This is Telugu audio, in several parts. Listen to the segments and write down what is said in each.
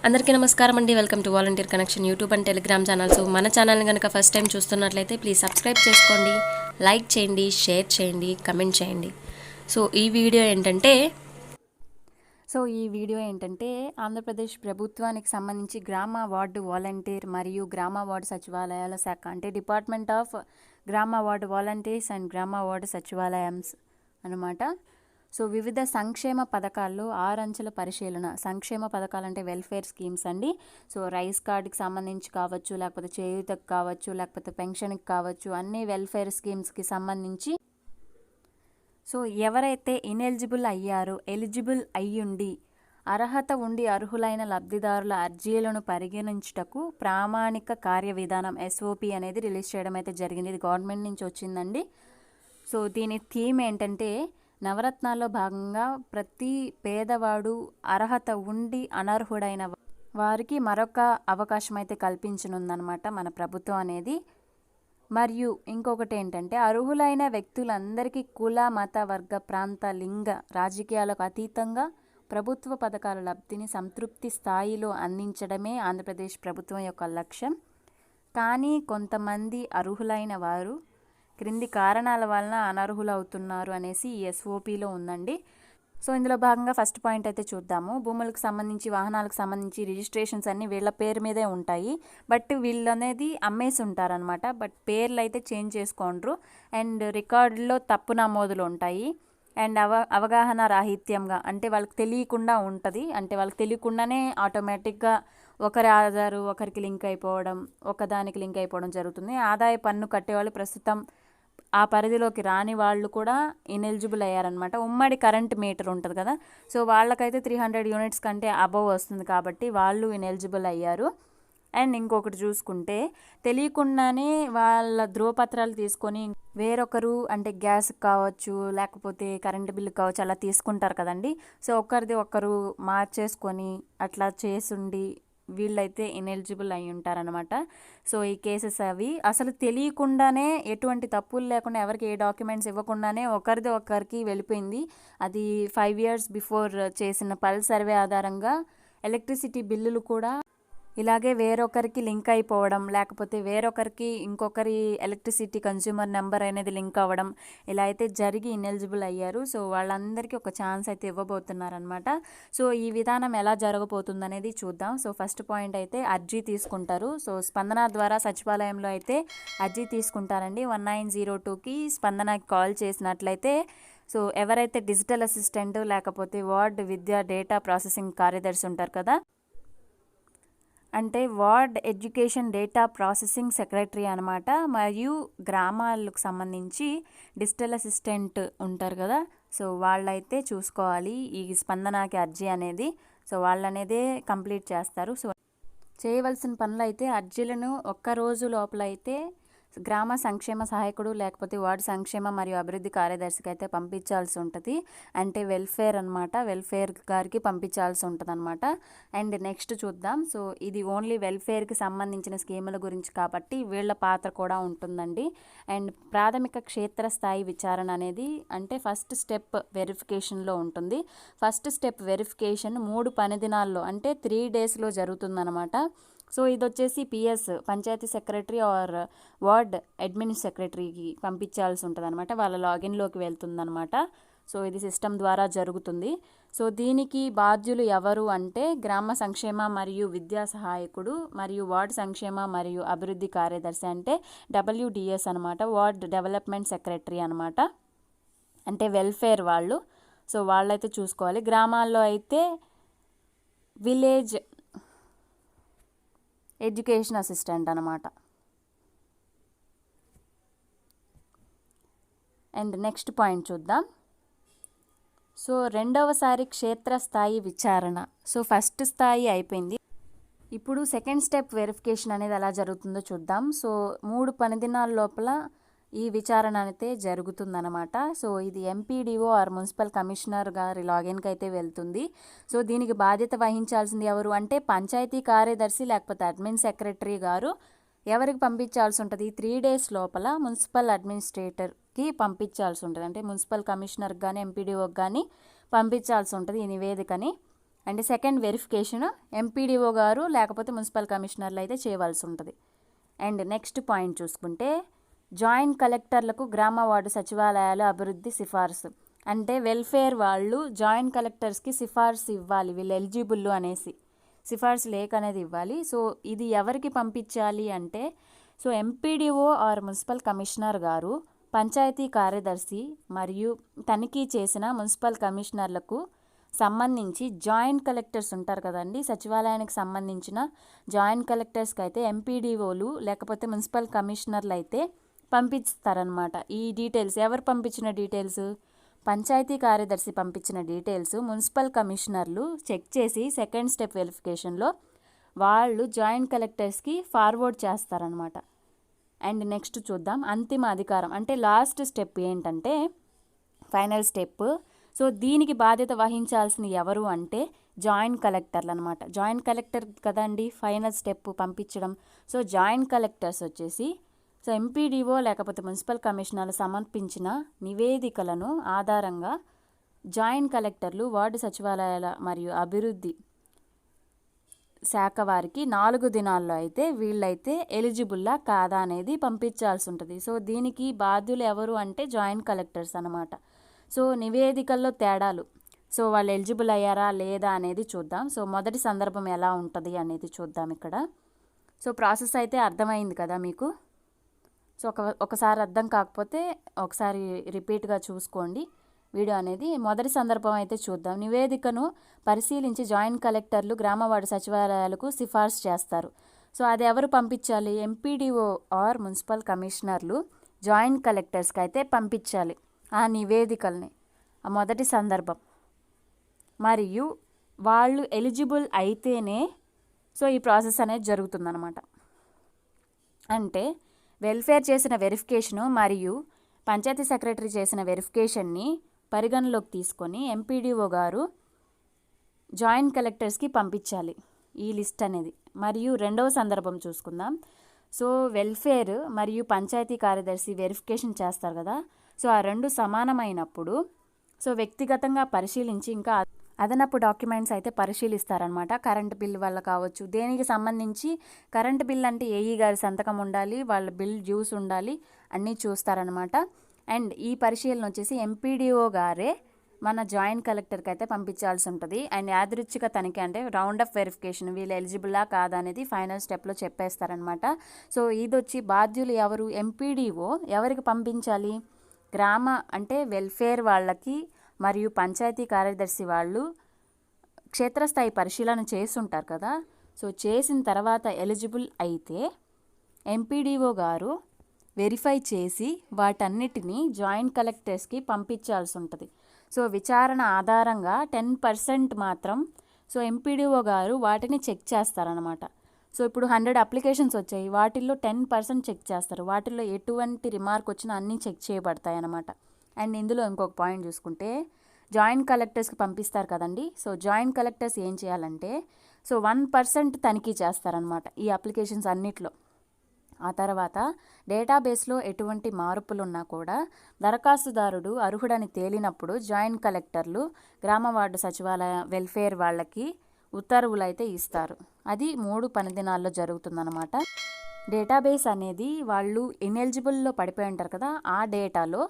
అందరికీ నమస్కారం అండి. Welcome to volunteer connection YouTube and Telegram channels. మన ఛానల్ని కనుక ఫస్ట్ టైం చూస్తున్నట్లయితే ప్లీజ్ సబ్స్క్రైబ్ చేసుకోండి, లైక్ చేయండి, షేర్ చేయండి, కమెంట్ చేయండి. ఈ వీడియో ఏంటంటే ఆంధ్రప్రదేశ్ ప్రభుత్వానికి సంబంధించి గ్రామ వార్డు వాలంటీర్ మరియు గ్రామ వార్డు సచివాలయాల శాఖ అంటే డిపార్ట్మెంట్ ఆఫ్ గ్రామ వార్డు వాలంటీర్స్ అండ్ గ్రామ వార్డు సచివాలయంస్ అనమాట. వివిధ సంక్షేమ పథకాల్లో 6 అంచెల పరిశీలన. సంక్షేమ పథకాలు అంటే వెల్ఫేర్ స్కీమ్స్ అండి. రైస్ కార్డుకి సంబంధించి కావచ్చు, లేకపోతే చేయూతకు కావచ్చు, లేకపోతే పెన్షన్కి కావచ్చు, అన్ని వెల్ఫేర్ స్కీమ్స్కి సంబంధించి ఎవరైతే ఇనెలిజిబుల్ అయ్యారో, ఎలిజిబుల్ అయ్యుండి అర్హత ఉండి అర్హులైన లబ్ధిదారుల అర్జీలను పరిగణించుటకు ప్రామాణిక కార్యవిధానం SOP అనేది రిలీజ్ చేయడం అయితే జరిగింది. ఇది గవర్నమెంట్ నుంచి వచ్చిందండి. దీని థీమ్ ఏంటంటే నవరత్నాల్లో భాగంగా ప్రతి పేదవాడు అర్హత ఉండి అనర్హుడైన వారికి మరొక అవకాశం అయితే కల్పించనుందనమాట మన ప్రభుత్వం అనేది. మరియు ఇంకొకటి ఏంటంటే అర్హులైన వ్యక్తులందరికీ కుల, మత, వర్గ, ప్రాంత, లింగ, రాజకీయాలకు అతీతంగా ప్రభుత్వ పథకాల లబ్ధిని సంతృప్తి స్థాయిలో అందించడమే ఆంధ్రప్రదేశ్ ప్రభుత్వం యొక్క లక్ష్యం. కానీ కొంతమంది అర్హులైన వారు క్రింది కారణాల వలన అనర్హులవుతున్నారు అనేసి ఈ SOPలో ఉందండి. ఇందులో భాగంగా ఫస్ట్ పాయింట్ అయితే చూద్దాము. భూములకు సంబంధించి, వాహనాలకు సంబంధించి రిజిస్ట్రేషన్స్ అన్నీ వీళ్ళ పేరు మీదే ఉంటాయి. బట్ వీళ్ళు అనేది అమ్మేసి ఉంటారనమాట. బట్ పేర్లు అయితే చేంజ్ చేసుకోండ్రు. అండ్ రికార్డులో తప్పు నమోదులు ఉంటాయి. అండ్ అవగాహన రాహిత్యంగా అంటే వాళ్ళకి తెలియకుండా ఉంటుంది. అంటే వాళ్ళకి తెలియకుండానే ఆటోమేటిక్గా ఒకరి ఆధారు ఒకరికి లింక్ అయిపోవడం, ఒకదానికి లింక్ అయిపోవడం జరుగుతుంది. ఆదాయ పన్ను కట్టేవాళ్ళు ప్రస్తుతం ఆ పరిధిలోకి రాని వాళ్ళు కూడా ఇనెలిజిబుల్ అయ్యారనమాట. ఉమ్మడి కరెంట్ మీటర్ ఉంటుంది కదా, వాళ్ళకైతే 300 యూనిట్స్ కంటే అబవ్ వస్తుంది కాబట్టి వాళ్ళు ఇనెలిజిబుల్ అయ్యారు. అండ్ ఇంకొకటి చూసుకుంటే తెలియకుండానే వాళ్ళ ధృవపత్రాలు తీసుకొని వేరొకరు అంటే గ్యాస్ కావచ్చు, లేకపోతే కరెంటు బిల్లు కావచ్చు, అలా తీసుకుంటారు కదండి. ఒకరిది ఒకరు మార్చేసుకొని అట్లా చేసుండి వీళ్ళైతే ఇనెలిజిబుల్ అయి ఉంటారనమాట. ఈ కేసెస్ అవి అసలు తెలియకుండానే, ఎటువంటి తప్పులు లేకుండా, ఎవరికి ఏ డాక్యుమెంట్స్ ఇవ్వకుండానే ఒకరిది ఒకరికి వెళ్ళిపోయింది. అది 5 years బిఫోర్ చేసిన పల్స్ సర్వే ఆధారంగా ఎలక్ట్రిసిటీ బిల్లులు కూడా ఇలాగే వేరొకరికి లింక్ అయిపోవడం, లేకపోతే వేరొకరికి ఇంకొకరి ఎలక్ట్రిసిటీ కన్స్యూమర్ నెంబర్ అనేది లింక్ అవ్వడం, ఇలా అయితే జరిగి ఇనెలిజిబుల్ అయ్యారు. వాళ్ళందరికీ ఒక ఛాన్స్ అయితే ఇవ్వబోతున్నారనమాట. ఈ విధానం ఎలా జరగబోతుంది అనేది చూద్దాం. ఫస్ట్ పాయింట్ అయితే అర్జీ తీసుకుంటారు. స్పందన ద్వారా సచివాలయంలో అయితే అర్జీ తీసుకుంటారండి. 1902కి స్పందనకి కాల్ చేసినట్లయితే ఎవరైతే డిజిటల్ అసిస్టెంట్ లేకపోతే వార్డ్ విద్యా డేటా ప్రాసెసింగ్ కార్యదర్శి ఉంటారు కదా, అంటే ward education data processing secretary అనమాట. మరియు గ్రామాలకు సంబంధించి డిజిటల్ అసిస్టెంట్ ఉంటారు కదా, వాళ్ళైతే చూసుకోవాలి ఈ స్పందనకి అర్జీ అనేది. వాళ్ళనేదే కంప్లీట్ చేస్తారు. చేయవలసిన పనులు అయితే అర్జీలను ఒక్క రోజు లోపల అయితే గ్రామ సంక్షేమ సహాయకుడు లేకపోతే వార్డు సంక్షేమ మరియు అభివృద్ధి కార్యదర్శికి అయితే పంపించాల్సి ఉంటుంది. అంటే వెల్ఫేర్ అనమాట, వెల్ఫేర్ గారికి పంపించాల్సి ఉంటుంది అనమాట. అండ్ నెక్స్ట్ చూద్దాం. ఇది ఓన్లీ వెల్ఫేర్కి సంబంధించిన స్కీముల గురించి కాబట్టి వీళ్ళ పాత్ర కూడా ఉంటుందండి. అండ్ ప్రాథమిక క్షేత్రస్థాయి విచారణ అనేది అంటే ఫస్ట్ స్టెప్ వెరిఫికేషన్లో ఉంటుంది. ఫస్ట్ స్టెప్ వెరిఫికేషన్ 3 పని దినాల్లో అంటే 3 daysలో జరుగుతుందన్నమాట. ఇది వచ్చేసి PS panchayat secretary or ward admin సెక్రటరీకి పంపించాల్సి ఉంటుంది అనమాట. వాళ్ళ లాగిన్లోకి వెళ్తుందనమాట. ఇది సిస్టమ్ ద్వారా జరుగుతుంది. దీనికి బాధ్యులు ఎవరు అంటే గ్రామ సంక్షేమ మరియు విద్యా సహాయకుడు మరియు వార్డు సంక్షేమ మరియు అభివృద్ధి కార్యదర్శి అంటే WDS అనమాట, వార్డ్ డెవలప్మెంట్ సెక్రటరీ అనమాట. అంటే వెల్ఫేర్ వాళ్ళు. వాళ్ళైతే చూసుకోవాలి. గ్రామాల్లో అయితే విలేజ్ ఎడ్యుకేషన్ అసిస్టెంట్ అనమాట. అండ్ నెక్స్ట్ పాయింట్ చూద్దాం. రెండవసారి క్షేత్రస్థాయి విచారణ. ఫస్ట్ స్థాయి అయిపోయింది. ఇప్పుడు సెకండ్ స్టెప్ వెరిఫికేషన్ అనేది ఎలా జరుగుతుందో చూద్దాం. 3 పని దినాల లోపల ఈ విచారణ అయితే జరుగుతుందన్నమాట. ఇది MPDO ఆర్ మున్సిపల్ కమిషనర్ గారి లాగిన్కి అయితే వెళ్తుంది. దీనికి బాధ్యత వహించాల్సింది ఎవరు అంటే పంచాయతీ కార్యదర్శి లేకపోతే అడ్మిన్ సెక్రటరీ గారు ఎవరికి పంపించాల్సి ఉంటుంది, 3 days లోపల మున్సిపల్ అడ్మినిస్ట్రేటర్కి పంపించాల్సి ఉంటుంది. అంటే మున్సిపల్ కమిషనర్కి కానీ MPDOకి కానీ పంపించాల్సి ఉంటుంది ఈ నివేదికని. అండ్ సెకండ్ వెరిఫికేషన్ ఎంపీడీఓ గారు లేకపోతే మున్సిపల్ కమిషనర్లు అయితే చేయవలసి ఉంటుంది. అండ్ నెక్స్ట్ పాయింట్ చూసుకుంటే జాయింట్ కలెక్టర్లకు గ్రామ వార్డు సచివాలయాల అభివృద్ధి సిఫార్సు. అంటే వెల్ఫేర్ వాళ్ళు జాయింట్ కలెక్టర్స్కి సిఫార్సు ఇవ్వాలి, వీళ్ళు ఎలిజిబుల్ అనేసి సిఫార్సు లేఖ అనేది ఇవ్వాలి. సో ఇది ఎవరికి పంపించాలి అంటే so MPDO or municipal commissioner గారు పంచాయతీ కార్యదర్శి మరియు తనిఖీ చేసిన మున్సిపల్ కమిషనర్లకు సంబంధించి జాయింట్ కలెక్టర్స్ ఉంటారు కదండి, సచివాలయానికి సంబంధించిన జాయింట్ కలెక్టర్స్కి అయితే ఎంపీడీఓలు లేకపోతే మున్సిపల్ కమిషనర్లు అయితే పంపిస్తారనమాట. ఈ డీటెయిల్స్ ఎవరు పంపించిన డీటెయిల్స్, పంచాయతీ కార్యదర్శి పంపించిన డీటెయిల్స్ మున్సిపల్ కమిషనర్లు చెక్ చేసి సెకండ్ స్టెప్ వెరిఫికేషన్లో వాళ్ళు జాయింట్ కలెక్టర్స్కి ఫార్వర్డ్ చేస్తారనమాట. అండ్ నెక్స్ట్ చూద్దాం అంతిమ అధికారం. అంటే లాస్ట్ స్టెప్ ఏంటంటే ఫైనల్ స్టెప్. సో దీనికి బాధ్యత వహించాల్సిన ఎవరు అంటే జాయింట్ కలెక్టర్లు అనమాట. జాయింట్ కలెక్టర్ కదండి ఫైనల్ స్టెప్ పంపించడం. సో జాయింట్ కలెక్టర్స్ వచ్చేసి సో ఎంపీడీఓ లేకపోతే మున్సిపల్ కమిషనర్లు సమర్పించిన నివేదికలను ఆధారంగా జాయింట్ కలెక్టర్లు వార్డు సచివాలయాల మరియు అభివృద్ధి శాఖ వారికి 4 దినాల్లో అయితే వీళ్ళైతే ఎలిజిబుల్లా కాదా అనేది పంపించాల్సి ఉంటుంది. సో దీనికి బాధ్యులు ఎవరు అంటే జాయింట్ కలెక్టర్స్ అనమాట. సో నివేదికల్లో తేడాలు, సో వాళ్ళు ఎలిజిబుల్ అయ్యారా లేదా అనేది చూద్దాం. సో మొదటి సందర్భం ఎలా ఉంటుంది అనేది చూద్దాం ఇక్కడ. సో ప్రాసెస్ అయితే అర్థమైంది కదా మీకు. సో ఒకసారి అర్థం కాకపోతే ఒకసారి రిపీట్గా చూసుకోండి వీడియో అనేది. మొదటి సందర్భం అయితే చూద్దాం. నివేదికను పరిశీలించి జాయింట్ కలెక్టర్లు గ్రామ వార్డు సచివాలయాలకు సిఫార్సు చేస్తారు. సో అది ఎవరు పంపించాలి, ఎంపీడీఓ ఆర్ మున్సిపల్ కమిషనర్లు జాయింట్ కలెక్టర్స్కి అయితే పంపించాలి ఆ నివేదికల్ని. ఆ మొదటి సందర్భం. మరియు వాళ్ళు ఎలిజిబుల్ అయితేనే సో ఈ ప్రాసెస్ అనేది జరుగుతుందన్నమాట. అంటే వెల్ఫేర్ చేసిన వెరిఫికేషను మరియు పంచాయతీ సెక్రటరీ చేసిన వెరిఫికేషన్ని పరిగణలోకి తీసుకొని ఎంపీడీఓ గారు జాయింట్ కలెక్టర్స్కి పంపించాలి ఈ లిస్ట్ అనేది. మరియు రెండవ సందర్భం చూసుకుందాం. సో వెల్ఫేర్ మరియు పంచాయతీ కార్యదర్శి వెరిఫికేషన్ చేస్తారు కదా, సో ఆ రెండు సమానమైనప్పుడు సో వ్యక్తిగతంగా పరిశీలించి ఇంకా అదనపు డాక్యుమెంట్స్ అయితే పరిశీలిస్తారనమాట. కరెంటు బిల్ వల్ల కావచ్చు, దేనికి సంబంధించి కరెంటు బిల్ అంటే ఏఈ గారి సంతకం ఉండాలి, వాళ్ళ బిల్ డ్యూస్ ఉండాలి, అన్నీ చూస్తారనమాట. అండ్ ఈ పరిశీలన వచ్చేసి ఎంపీడీఓ గారే మన జాయింట్ కలెక్టర్కి అయితే పంపించాల్సి ఉంటుంది. అండ్ యాదృచ్ఛిక తనిఖీ అంటే రౌండ్ అప్ వెరిఫికేషన్, వీళ్ళు ఎలిజిబుల్లా కాదా అనేది ఫైనల్ స్టెప్లో చెప్పేస్తారనమాట. సో ఇది వచ్చి బాధ్యులు ఎవరు, ఎంపీడీఓ ఎవరికి పంపించాలి, గ్రామ అంటే వెల్ఫేర్ వాళ్ళకి మరియు పంచాయతీ కార్యదర్శి వాళ్ళు క్షేత్రస్థాయి పరిశీలన చేస్తుంటారు కదా. సో చేసిన తర్వాత ఎలిజిబుల్ అయితే ఎంపీడీఓ గారు వెరిఫై చేసి వాటన్నిటినీ జాయింట్ కలెక్టర్స్కి పంపించాల్సి ఉంటుంది. సో విచారణ ఆధారంగా 10% మాత్రం సో ఎంపీడీఓ గారు వాటిని చెక్ చేస్తారనమాట. సో ఇప్పుడు 100 అప్లికేషన్స్ వచ్చాయి, వాటిల్లో 10% చెక్ చేస్తారు. వాటిల్లో ఎటువంటి రిమార్క్ వచ్చినా అన్నీ చెక్ చేయబడతాయి అన్నమాట. అండ్ ఇందులో ఇంకొక పాయింట్ చూసుకుంటే జాయింట్ కలెక్టర్స్కి పంపిస్తారు కదండి. సో జాయింట్ కలెక్టర్స్ ఏం చేయాలంటే సో 1% తనిఖీ చేస్తారనమాట ఈ అప్లికేషన్స్ అన్నిట్లో. ఆ తర్వాత డేటాబేస్లో ఎటువంటి మార్పులు ఉన్నా కూడా దరఖాస్తుదారుడు అర్హుడని తేలినప్పుడు జాయింట్ కలెక్టర్లు గ్రామ వార్డు సచివాలయ వెల్ఫేర్ వాళ్ళకి ఉత్తర్వులు అయితే ఇస్తారు. అది 3 పని దినాల్లో జరుగుతుందన్నమాట. డేటాబేస్ అనేది వాళ్ళు ఇనెలిజిబుల్లో పడిపోయి ఉంటారు కదా, ఆ డేటాలో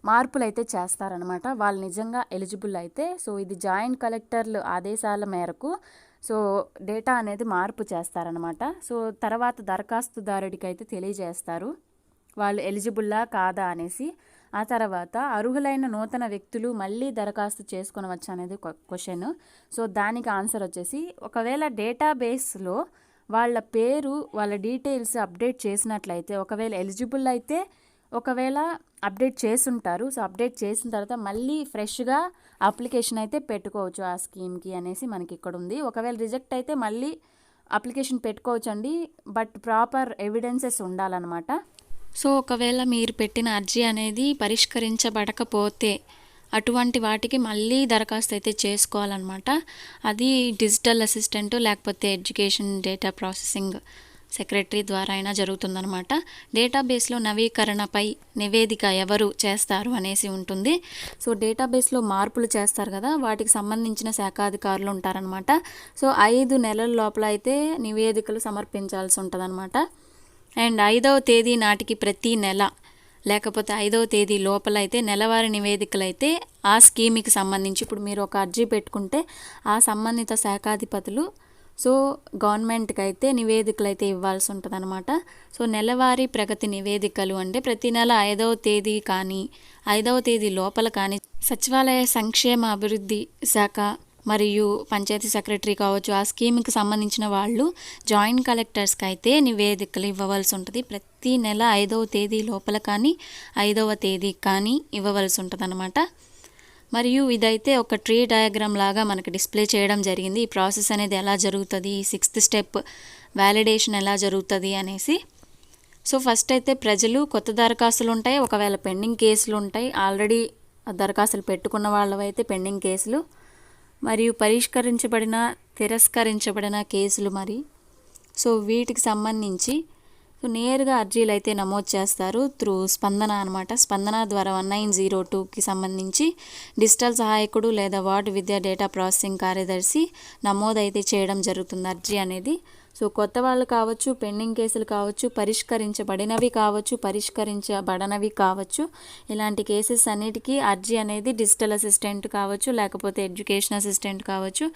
మార్పులు అయితే చేస్తారనమాట వాళ్ళు నిజంగా ఎలిజిబుల్ అయితే. సో ఇది జాయింట్ కలెక్టర్లు ఆదేశాల మేరకు సో డేటా అనేది మార్పు చేస్తారనమాట. సో తర్వాత దరఖాస్తుదారుడికి అయితే తెలియజేస్తారు వాళ్ళు ఎలిజిబుల్లా కాదా అనేసి. ఆ తర్వాత అర్హులైన నూతన వ్యక్తులు మళ్ళీ దరఖాస్తు చేసుకొనవచ్చు అనేది క్వశ్చన్. సో దానికి ఆన్సర్ వచ్చేసి ఒకవేళ డేటాబేస్లో వాళ్ళ పేరు వాళ్ళ డీటెయిల్స్ అప్డేట్ చేసినట్లయితే ఒకవేళ ఎలిజిబుల్ అయితే, ఒకవేళ అప్డేట్ చేసుంటారు. సో అప్డేట్ చేసిన తర్వాత మళ్ళీ ఫ్రెష్గా అప్లికేషన్ అయితే పెట్టుకోవచ్చు ఆ స్కీమ్కి అనేసి మనకి ఇక్కడ ఉంది. ఒకవేళ రిజెక్ట్ అయితే మళ్ళీ అప్లికేషన్ పెట్టుకోవచ్చు అండి, బట్ ప్రాపర్ ఎవిడెన్సెస్ ఉండాలన్నమాట. సో ఒకవేళ మీరు పెట్టిన అర్జీ అనేది పరిష్కరించబడకపోతే అటువంటి వాటికి మళ్ళీ దరఖాస్తు అయితే చేసుకోవాలన్నమాట. అది డిజిటల్ అసిస్టెంట్ లేకపోతే ఎడ్యుకేషన్ డేటా ప్రాసెసింగ్ సెక్రటరీ ద్వారా అయినా జరుగుతుందన్నమాట. డేటాబేస్లో నవీకరణపై నివేదిక ఎవరు చేస్తారు అనేసి ఉంటుంది. సో డేటాబేస్లో మార్పులు చేస్తారు కదా, వాటికి సంబంధించిన శాఖాధికారులు ఉంటారనమాట. సో 5 నెలల లోపల అయితే నివేదికలు సమర్పించాల్సి ఉంటుందన్నమాట. అండ్ 5వ తేదీ నాటికి ప్రతి నెల లేకపోతే 5వ తేదీ లోపల అయితే నెలవారీ నివేదికలు అయితే ఆ స్కీమ్కి సంబంధించి, ఇప్పుడు మీరు ఒక అర్జీ పెట్టుకుంటే ఆ సంబంధిత శాఖాధిపతులు సో గవర్నమెంట్కి అయితే నివేదికలు అయితే ఇవ్వాల్సి ఉంటుంది అనమాట. సో నెలవారీ ప్రగతి నివేదికలు అంటే ప్రతి నెల 5వ తేదీ కానీ 5వ తేదీ లోపల కానీ సచివాలయ సంక్షేమ అభివృద్ధి శాఖ మరియు పంచాయతీ సెక్రటరీ కావచ్చు, ఆ స్కీమ్కి సంబంధించిన వాళ్ళు జాయింట్ కలెక్టర్స్కి అయితే నివేదికలు ఇవ్వవలసి ఉంటుంది. ప్రతి నెల 5వ తేదీ లోపల కానీ 5వ తేదీ కానీ ఇవ్వవలసి ఉంటుంది అనమాట. మరియు ఇదైతే ఒక ట్రీ డయాగ్రామ్ లాగా మనకి డిస్ప్లే చేయడం జరిగింది. ఈ ప్రాసెస్ అనేది ఎలా జరుగుతుంది, 6th స్టెప్ వ్యాలిడేషన్ ఎలా జరుగుతుంది అనేసి. సో ఫస్ట్ అయితే ప్రజలు కొత్త దరఖాస్తులు ఉంటాయి, ఒకవేళ పెండింగ్ కేసులు ఉంటాయి, ఆల్రెడీ దరఖాస్తులు పెట్టుకున్న వాళ్ళవైతే పెండింగ్ కేసులు, మరియు పరిష్కరించబడిన తిరస్కరించబడిన కేసులు. మరి సో వీటికి సంబంధించి సో నేరుగా అర్జీలు అయితే నమోదు చేస్తారు త్రూ స్పందన అనమాట. స్పందన ద్వారా 1902కి సంబంధించి డిజిటల్ సహాయకుడు లేదా వార్డు విద్యా డేటా ప్రాసెసింగ్ కార్యదర్శి నమోదు అయితే చేయడం జరుగుతుంది అర్జీ అనేది. సో కొత్త వాళ్ళు కావచ్చు, పెండింగ్ కేసులు కావచ్చు, పరిష్కరించబడినవి కావచ్చు, పరిష్కరించబడనవి కావచ్చు, ఇలాంటి కేసెస్ అన్నిటికీ అర్జీ అనేది డిజిటల్ అసిస్టెంట్ కావచ్చు, లేకపోతే ఎడ్యుకేషన్ అసిస్టెంట్ కావచ్చు,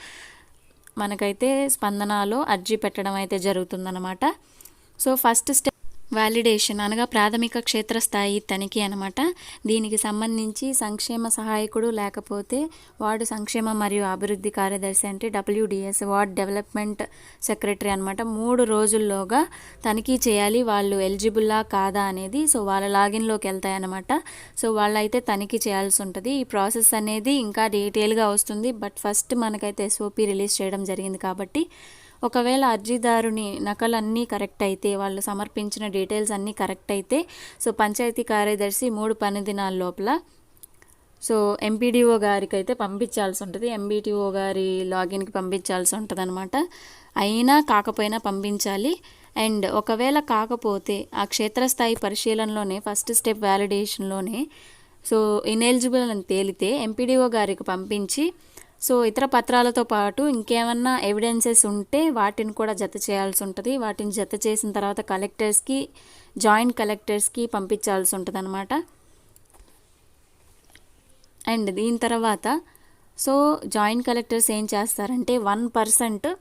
మనకైతే స్పందనలో అర్జీ పెట్టడం అయితే జరుగుతుందన్నమాట. సో ఫస్ట్ స్టెప్ వ్యాలిడేషన్ అనగా ప్రాథమిక క్షేత్రస్థాయి తనిఖీ అనమాట. దీనికి సంబంధించి సంక్షేమ సహాయకుడు లేకపోతే వార్డు సంక్షేమ మరియు అభివృద్ధి కార్యదర్శి అంటే WDS వార్డ్ డెవలప్మెంట్ సెక్రటరీ అనమాట 3 రోజుల్లోగా తనిఖీ చేయాలి వాళ్ళు ఎలిజిబుల్లా కాదా అనేది. సో వాళ్ళ లాగిన్లోకి వెళ్తాయన్నమాట. సో వాళ్ళైతే తనిఖీ చేయాల్సి ఉంటుంది. ఈ ప్రాసెస్ అనేది ఇంకా డీటెయిల్గా వస్తుంది. బట్ ఫస్ట్ మనకైతే SOP రిలీజ్ చేయడం జరిగింది కాబట్టి ఒకవేళ అర్జీదారుని నకలన్నీ కరెక్ట్ అయితే, వాళ్ళు సమర్పించిన డీటెయిల్స్ అన్నీ కరెక్ట్ అయితే సో పంచాయతీ కార్యదర్శి 3 పని దినాల లోపల సో MPDO గారికి అయితే పంపించాల్సి ఉంటుంది. MBTO గారి లాగిన్కి పంపించాల్సి ఉంటుంది అనమాట. అయినా కాకపోయినా పంపించాలి. అండ్ ఒకవేళ కాకపోతే ఆ క్షేత్రస్థాయి పరిశీలనలోనే ఫస్ట్ స్టెప్ వ్యాలిడేషన్లోనే సో ఇనెలిజిబుల్ అని తేలితే MPDO గారికి పంపించి సో ఇతర పత్రాలతో పాటు ఇంకేమన్నా ఎవిడెన్సెస్ ఉంటే వాటిని కూడా జత చేయాల్సి ఉంటుంది. వాటిని జత చేసిన తర్వాత కలెక్టర్స్కి, జాయింట్ కలెక్టర్స్కి పంపించాల్సి ఉంటుంది అనమాట. అండ్ దీని తర్వాత సో జాయింట్ కలెక్టర్స్ ఏం చేస్తారంటే 1%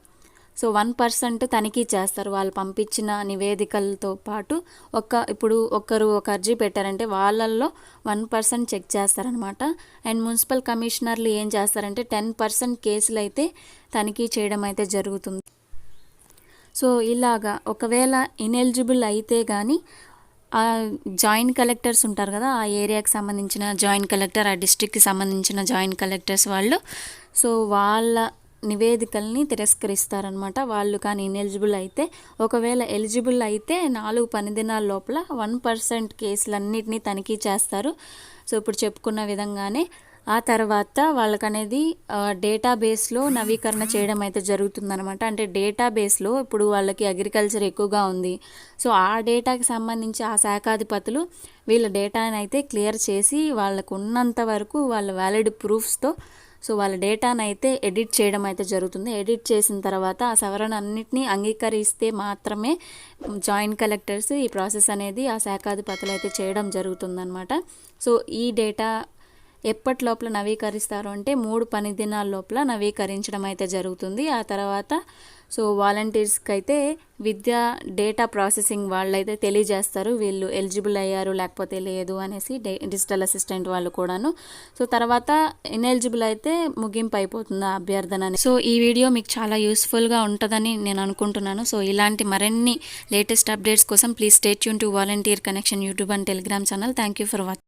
తనిఖీ చేస్తారు వాళ్ళు పంపించిన నివేదికలతో పాటు. ఇప్పుడు ఒక అర్జీ పెట్టారంటే వాళ్ళల్లో 1% చెక్ చేస్తారనమాట. అండ్ మున్సిపల్ కమిషనర్లు ఏం చేస్తారంటే 10% కేసులు అయితే తనిఖీ చేయడం అయితే జరుగుతుంది. సో ఇలాగా ఒకవేళ ఇనెలిజిబుల్ అయితే కానీ ఆ జాయింట్ కలెక్టర్స్ ఉంటారు కదా, ఆ ఏరియాకి సంబంధించిన జాయింట్ కలెక్టర్, ఆ డిస్ట్రిక్ట్కి సంబంధించిన జాయింట్ కలెక్టర్స్ వాళ్ళు సో వాళ్ళ నివేదికల్ని తిరస్కరిస్తారనమాట. వాళ్ళు కానీ ఇనెలిజిబుల్ అయితే, ఒకవేళ ఎలిజిబుల్ అయితే 4 పని దినాల లోపల 1% కేసులన్నిటినీ తనిఖీ చేస్తారు. సో ఇప్పుడు చెప్పుకున్న విధంగానే ఆ తర్వాత వాళ్ళకనేది డేటాబేస్లో నవీకరణ చేయడం అయితే జరుగుతుందనమాట. అంటే డేటాబేస్లో ఇప్పుడు వాళ్ళకి అగ్రికల్చర్ ఎక్కువగా ఉంది. సో ఆ డేటాకి సంబంధించి ఆ శాఖాధిపతులు వీళ్ళ డేటాని అయితే క్లియర్ చేసి వాళ్ళకు ఉన్నంత వరకు వాళ్ళ వ్యాలిడ్ ప్రూఫ్స్తో సో వాళ్ళ డేటాను అయితే ఎడిట్ చేయడం అయితే జరుగుతుంది. ఎడిట్ చేసిన తర్వాత ఆ సవరణ అన్నిటినీ అంగీకరిస్తే మాత్రమే జాయింట్ కలెక్టర్స్ ఈ ప్రాసెస్ అనేది ఆ శాఖాధిపతులు అయితే చేయడం జరుగుతుందన్నమాట. సో ఈ డేటా ఎప్పటి లోపల నవీకరిస్తారు అంటే 3 పని దినాల లోపల నవీకరించడం అయితే జరుగుతుంది. ఆ తర్వాత సో వాలంటీర్స్కి అయితే విద్యా డేటా ప్రాసెసింగ్ వాళ్ళైతే తెలియజేస్తారు వీళ్ళు ఎలిజిబుల్ అయ్యారు లేకపోతే లేదు అనేసి, డిజిటల్ అసిస్టెంట్ వాళ్ళు కూడాను. సో తర్వాత ఇనెలిజిబుల్ అయితే ముగింపు అయిపోతుంది ఆ అభ్యర్థన. సో ఈ వీడియో మీకు చాలా యూస్ఫుల్గా ఉంటుందని నేను అనుకుంటున్నాను. సో ఇలాంటి మరిన్ని లేటెస్ట్ అప్డేట్స్ కోసం please stay tune to volunteer connection YouTube and Telegram channel. Thank you for watching.